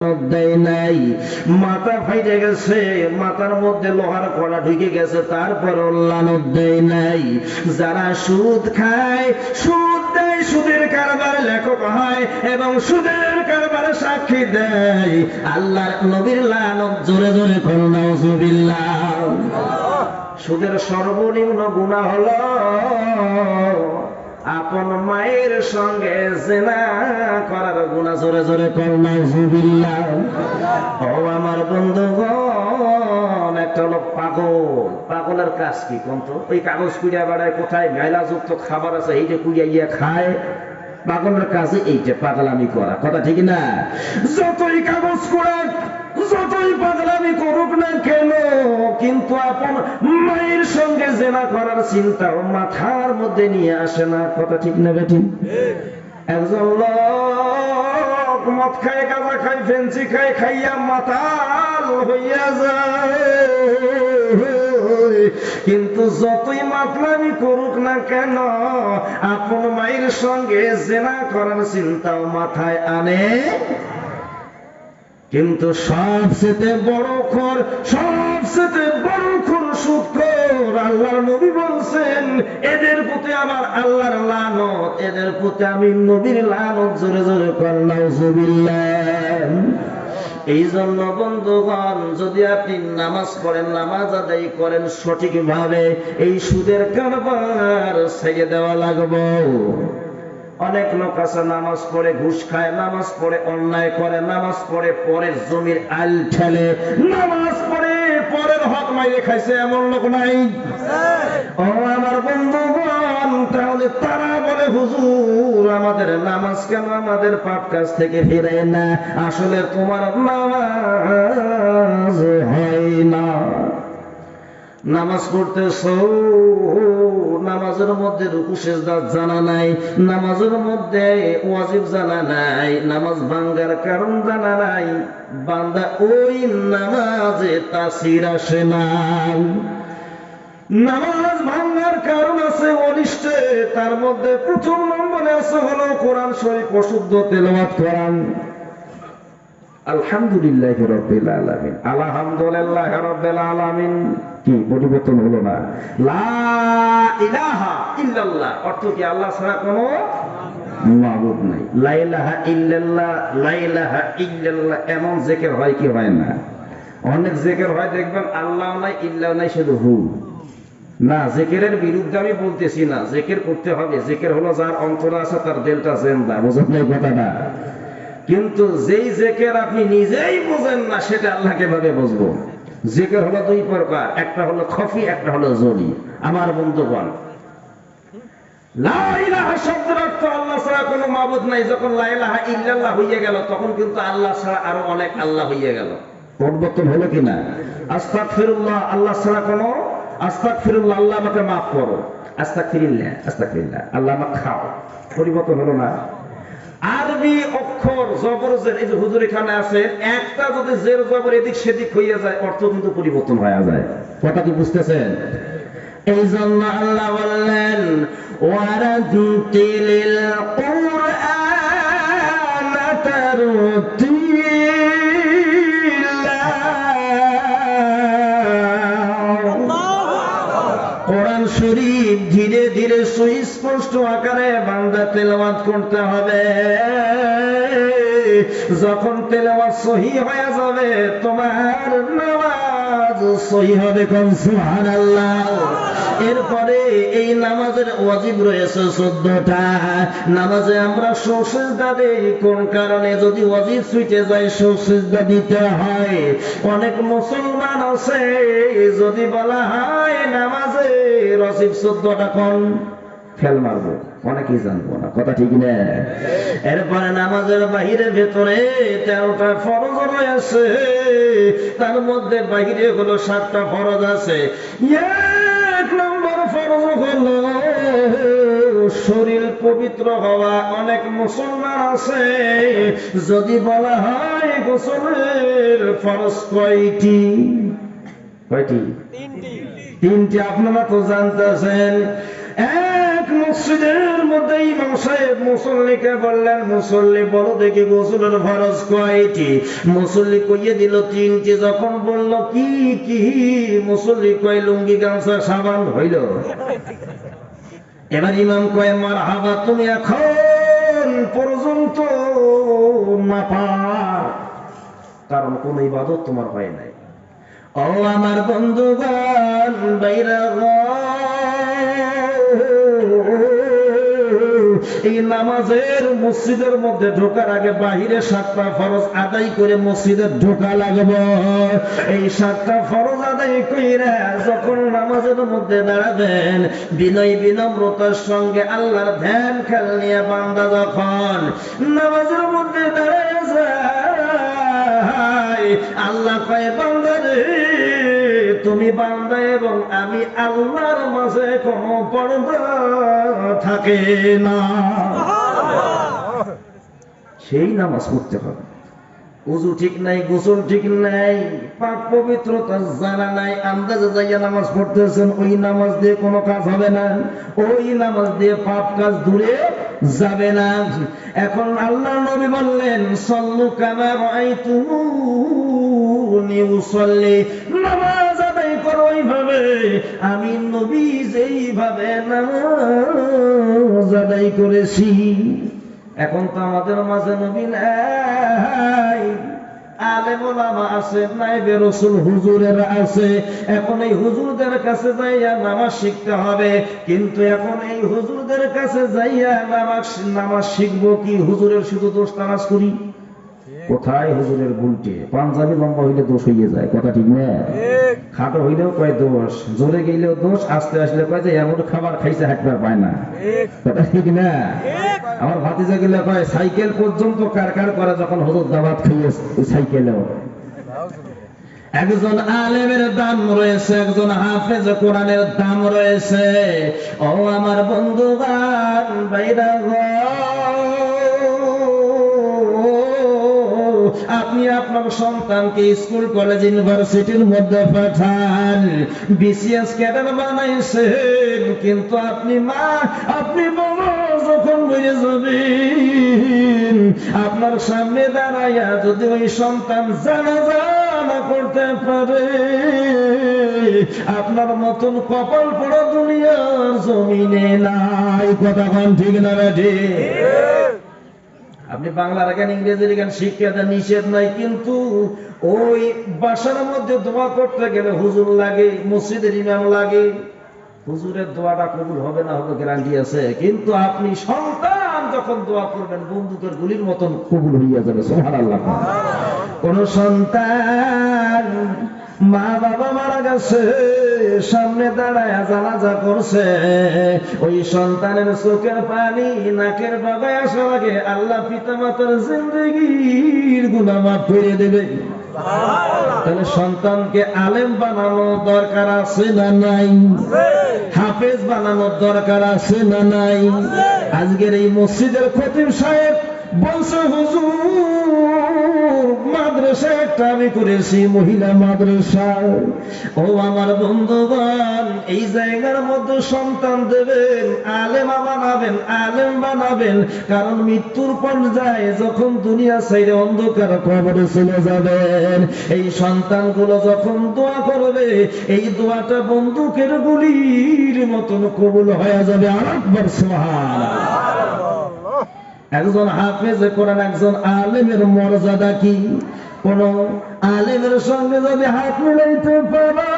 দেয় নাই, মাথা ফাইটে গেছে, মাথার মধ্যে লোহার কড়া ঢুকে গেছে, তারপর লানত দেয় নাই। যারা সুদ খায়, সুদ দেয়, সুদের কারবারে লেখক হয় এবং সুদের কারবারে সাক্ষী দেয়, আল্লাহর নবীর লানত জোরে জোরে করো নাউজুবিল্লাহ। সুদের সর্বনিম্ন গুনাহ হলো আপন মায়ের সঙ্গে জিনা করার গুনাহ, জোরে জোরে করো নাউজুবিল্লাহ। ও আমার বন্ধুগণ, একটা হলো পাগল, পাগলের কাজ কি কোন তো? ওই কাগজ কুড়িয়া বেড়ায়, কোথায় গাইলাযুক্ত খাবার আছে এইটা কুড়িয়া গিয়ে খায়। পাগলের কাজে এইটা, পাগলামি করা, কথা ঠিক না? যতই কাগজ কুড়াক, যতই পাগলামি করুক না কেন, কিন্তু আপন মায়ের সঙ্গে জেনা করার চিন্তা মাথার মধ্যে নিয়ে আসে না, কথা ঠিক না বেঠিক? একজন লোক মদ খায়, গাঁজা খায়, ফেন্সি খায়, খাইয়া মাতাল হইয়া যায়, কিন্তু যতই মাতলামি করুক না কেন আপন মায়ের সঙ্গে জেনা করার চিন্তাও মাথায় আনে। কিন্তু সবচেয়ে বড় খোর, সবচেয়ে বড় খোর সুদখোর, আল্লাহর নবী বলছেন এদের প্রতি আমার আল্লাহর লানত, এদের প্রতি আমি নবীর লানত, জোরে জোরে কর নাউজুবিল্লাহ। এই জন্য বন্ধুগণ, যদি আপনি নামাজ পড়েন, নামাজ আদায় করেন সঠিকভাবে, এই সুদের কারবার ছেড়ে দেওয়া লাগবে। অনেক লোক আছে নামাজ পড়ে ঘুষ খায়, নামাজ পড়ে অন্যায় করে, নামাজ পড়ে পরের জমির আল ঠেলে, নামাজ পড়ে পরের হক মাইরে খাইছে, এমন লোক নাই? ও আমার বন্ধুগণ, তাহলে তারা বলে হুজুর আমাদের নামাজ কেন আমাদের পাপ কাজ থেকে ফিরে না? আসলে তোমার নামাজ হয় না। নামাজ পড়তেছো, নামাজের মধ্যে রুকু সিজদা জানা নাই, নামাজের মধ্যে ওয়াজিব জানা নাই, নামাজ ভাঙ্গার কারণ জানা নাই, বান্দা ওই নামাজে তাসির আসে না। নামাজ ভাঙ্গার কারণ আছে অনিষ্টে, তার মধ্যে প্রথম নম্বরে আছে হলো কোরআন শরীফ অশুদ্ধ তেলাওয়াত করান। আলহামদুলিল্লাহ রাব্বিল আলামিন, আলহামদুলিল্লাহ রাব্বিল আলামিন, কি পরিবর্তন হলো না? লা ইলাহা ইল্লাল্লাহ অর্থ কি? আল্লাহ ছাড়া কোনো মাবুদ নাই। লা ইলাহা ইল্লাল্লাহ, লা ইলাহা ইল্লাল্লাহ এমন জিকির হয় কি হয় না? অনেক জিকির হয় দেখবেন আল্লাহ নাই, ইল্লাহ নাই, শুধু হু না। জিকিরের বিরুদ্ধে আমি বলতেছি না, জিকির করতে হবে। জিকির হলো যার অন্তরে আছে, তার দিলটা জিন্দা, বুঝেন না কথাটা? কিন্তু যেই জিকির আপনি নিজেই বোঝেন না, সেটা আল্লাহকে ভাবে বুঝবো। জিকির হলো দুই প্রকার, একটা হলো খফি, একটা হলো জলি। আমার বন্ধুগণ, লা ইলাহা শব্দের অর্থ আল্লাহ ছাড়া কোনো মাবুদ নাই। যখন লা ইলাহা ইল্লাল্লাহ হয়ে গেল, তখন কিন্তু আল্লাহ ছাড়া আরো অনেক আল্লাহ হয়ে গেল। পরিবর্তন হলো কিনা? আস্তাগফিরুল্লাহ, আল্লাহ ছাড়া কোনো, আস্তাগফিরুল্লাহ, আল্লাহ আমাকে মাফ করো, আস্তাগফিরুল্লাহ, আস্তাগফিরুল্লাহ, আল্লাহ আমাকে খাও। পরিবর্তন হলো না? আরবি অক্ষর জবর জের, এই যে হুজুর এখানে আছে, একটা যদি জের জবর এদিক সেদিক হইয়া যায়, অর্থ কিন্তু পরিবর্তন হয়ে যায়। কথা কি বুঝতেছেন? এই জন্য আল্লাহ বললেন ওয়ারাতিলিল কুরআন তারতিলা, কোরআন শরীফ ধীরে ধীরে সুস্পষ্ট আকারে বান্দা তেলাওয়াত করতে হবে। যখন তেলাওয়াত সহি হয়ে যাবে, তোমার নামাজ সহি হবে। কোন সুবহানাল্লাহ। এরপরে এই নামাজের ওয়াজিব রয়েছে 14টা। নামাজে আমরা সুজদা দেই কোন কারণে? যদি ওয়াজিব ছুটে যায়, সুজদা দিতে হয়। অনেক মুসলমান আছে, যদি বলা হয় নামাজে ওয়াজিব 14টা কোন, ফেল মারবো, অনেকেই জানবো না, কথা ঠিক না? এরপরে নামাজের বাহিরে ভেতরে 13টা ফরজ রয়েছে, তার মধ্যে বাহিরে হলো 7টা ফরজ আছে। এক নম্বর ফরজ হলো শরীর পবিত্র হওয়া। অনেক মুসলমান আছে, যদি বলা হয় গোসলের ফরজ কয়টি? কয়টি? তিনটি। আপনারা তো জানতেছেন। এক মসজিদের মধ্যে ইমাম সাহেব মুসল্লিকে বললেন, মুসল্লি বলো দেখি গোসলের ফরজ কয়টি? মুসল্লি কইয়ে দিল 3টি। যখন বলল কি কি, মুসল্লি কয় লুঙ্গি গামছা সাবান। হইল? এবার ইমাম কয় মারহাবা, তুমি এখন পর্যন্ত না পার, কারণ কোন ইবাদত তোমার হয় নাই। ও আমার বন্ধুগণ, বাইরা এই নামাজের মসজিদের মধ্যে ঢোকার আগে বাহিরে 7টা ফরজ আদায় করে মসজিদে ঢোকা লাগবে। এই 7টা ফরজ আদায় কইরা যখন নামাজের মধ্যে দাঁড়াবেন, বিনয় বিনম্রতার সঙ্গে আল্লাহর ধ্যান খেয়াল নিয়ে বান্দা যখন নামাজের মধ্যে দাঁড়ায় যায়, আল্লাহ কয় বান্দারে তুমি বান্দা এবং আমি আল্লাহর মাঝে কোনো পর্দা থাকে না। সেই নামাজ পড়তে হবে। উযু ঠিক নাই, গোসল ঠিক নাই, পাক পবিত্রতা জানা নাই, আন্দাজে যাইয়া নামাজ পড়তেছেন, ওই নামাজ দিয়ে কোনো কাজ হবে না। ওই নামাজ দিয়ে পাপ কাজ দূরে যাবে না। এখন আল্লাহর নবী বললেন, সাল্লু কামা রাআইতুমুনি উসাল্লি, নামাজ আদায় করো ওইভাবে আমি নবী যেইভাবে নামাজ আদায় করেছি। এখন তো আমাদের মাঝে নবী নাই, আলেম ওলামা আছে, নায়েবে রাসূল হুজুরেরা আছে। এখন এই হুজুরদের কাছে যাইয়া নামাজ শিখতে হবে। কিন্তু এখন এই হুজুরদের কাছে যাইয়া নামাজ শিখবো কি? হুজুরের শুধু দোষ তালাশ করি। কোথায় হুজুরের গুলটি? পাঞ্জাবি লম্বা হইলে দোষ হইয়ে যায়, কথা ঠিক না? খাটো হইলেও কয় দোষ, জোরে গেলেও দোষ, আস্তে আসলে কয় যে এমন খাবার খাইছে হাঁটবার পায় না, কথা ঠিক না? আমার ভাতিজা গেলে কয় সাইকেল পর্যন্ত কারকার করে যখন হুজুর দাওয়াত খাইয়ে সাইকেলেও। একজন আলেমের দাম রয়েছে, একজন হাফেজ কোরআনের দাম রয়েছে। ও আমার বন্ধুগণ, বাইরা আপনি আপনার সন্তানকে স্কুল কলেজ ইউনিভার্সিটির মধ্যে পাঠান, বিসিএস ক্যাডার বানাইছেন, কিন্তু আপনি মা আপনি বড় যখন বেড়ে যাবেন, আপনার সামনে দাঁড়াইয়া যদি ওই সন্তান জানাজা না করতে পারে, আপনার মতন কপাল পড়া দুনিয়ার জমিনে নাই, কথা কোন ঠিক না বেঠি? আপনি বাংলা লেখেন, ইংরেজি লেখেন, শিক্ষা দেন, নিষেধ নাই, কিন্তু ওই বাসার মধ্যে দোয়া করতে গেলে হুজুর লাগে, মসজিদের ইমাম লাগে। হুজুরের দোয়াটা কবুল হবে না হবে গ্যারান্টি আছে, কিন্তু আপনি সন্তান যখন দোয়া করবেন বন্দুকের গুলির মতন কবুল হইয়া যাবে। সুবহানাল্লাহ। কোন সন্তান মা বাবা মারা গেছে, সামনে দাঁড়ায় জানাজা করছে, ওই সন্তানের চোখের পানি নাকের বাগায় আসা লাগে, আল্লাহ পিতা মাতার জিন্দেগির গুনাহ মাফ করে দেবে। তাহলে সন্তানকে আলেম বানানোর দরকার আছে না নাই? হাফেজ বানানোর দরকার আছে না নাই? আজকের এই মসজিদের খতিব সাহেব বলছে, হুজুর মাদ্রাসা একটা আমি করেছি, মহিলা মাদ্রাসা। ও আমার বন্ধুগণ, এই জায়গার মধ্যে সন্তান দেবেন, আলেমা বানাবেন, আলেম বানাবেন, কারণ মৃত্যুর পর্যায়ে যখন দুনিয়া ছেড়ে অন্ধকার কবরে চলে যাবেন, এই সন্তানগুলো যখন দোয়া করবে, এই দোয়াটা বন্দুকের গুলির মতন কবুল হয়ে যাবে। আরেকবার সুবহানাল্লাহ। একজন হাফেজ কোরআন, একজন আলেমের মর্যাদা কি? কোন আলেমের সঙ্গে যদি হাত মিলাইতে পারো,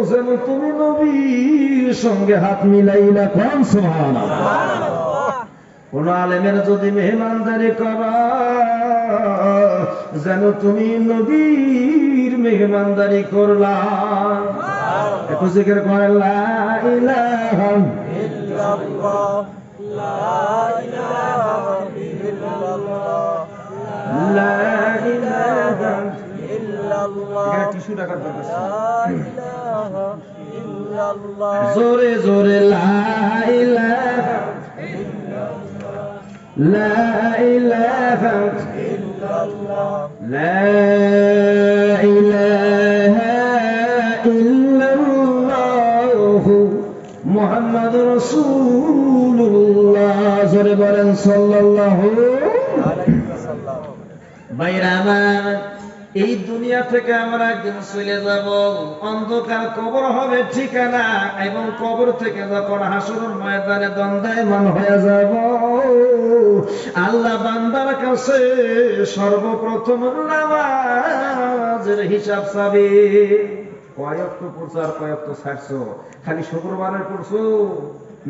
যেন তুমি নবীর সঙ্গে হাত মিলাইলা। কোন সুবহানাল্লাহ। কোন আলেমের যদি মেহমানদারি করো, যেন তুমি নবীর মেহমানদারি করলা। একটু জিকির করেন, লা ইলাহা ইল্লাল্লাহ, লা ইলাহা ইল্লাল্লাহ, লা ইলাহা ইল্লাল্লাহ। এটা টিস্যু রাখার দরকার, লা ইলাহা ইল্লাল্লাহ। জোরে জোরে লা ইলাহা ইল্লাল্লাহ, লা ইলাহা ইল্লাল্লাহ, লা ইলাহা ইল্লাল্লাহ, মুহাম্মাদ মুহাম্মাদুর রাসূলুল্লাহ, জোরে বলেন সাল্লাল্লাহু আলাইহি ওয়াসাল্লাম। ভাইরা আমার, এই দুনিয়া থেকে আমরা একদিন চলে যাব, অন্ধকার কবর হবে ঠিকানা, এবং কবর থেকে যখন হাসরের ময়দানে দণ্ডায়মান হয়ে যাব, আল্লাহ বান্দার কাছে সর্বপ্রথম নামাজের হিসাব চাবে। কয়েক পড়ছো আর কয়েক ছাড়ছো? খালি শুক্রবারের পড়ছো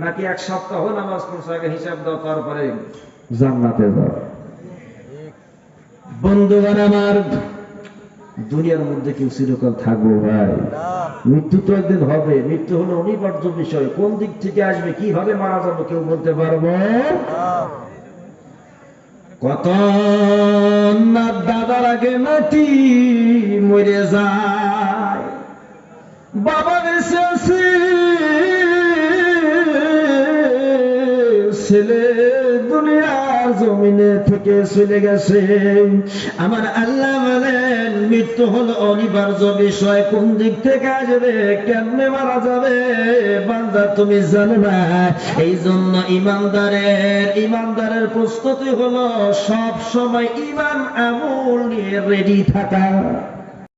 নাকি এক সপ্তাহ নামাজ পড়ছো? আগে হিসাব দাও, তারপরে জান্নাতে যাও। বন্ধুগণ আমার, দুনিয়ার মধ্যে কেউ চিরকাল থাকবো ভাই? মৃত্যু তো একদিন হবে। মৃত্যু হলো অনিবার্য বিষয়। কোন দিক থেকে আসবে, কিভাবে মারা যাবো কেউ বলতে পারবো? কত না দাদার আগে মাটি মরে যায়, বাবা বেঁচে আছে, ছেলে দুনিয়ার জমিনে থেকে চলে গেছে। আমার আল্লাহ বলেন মৃত্যু হলো অনিবার্য বিষয়। কোন দিক থেকে আসবে, কেমনে মারা যাবে বান্দা তুমি জানো না। এই জন্য ইমানদারের প্রস্তুতি হলো সব সময় ঈমান আমল নিয়ে রেডি থাকা।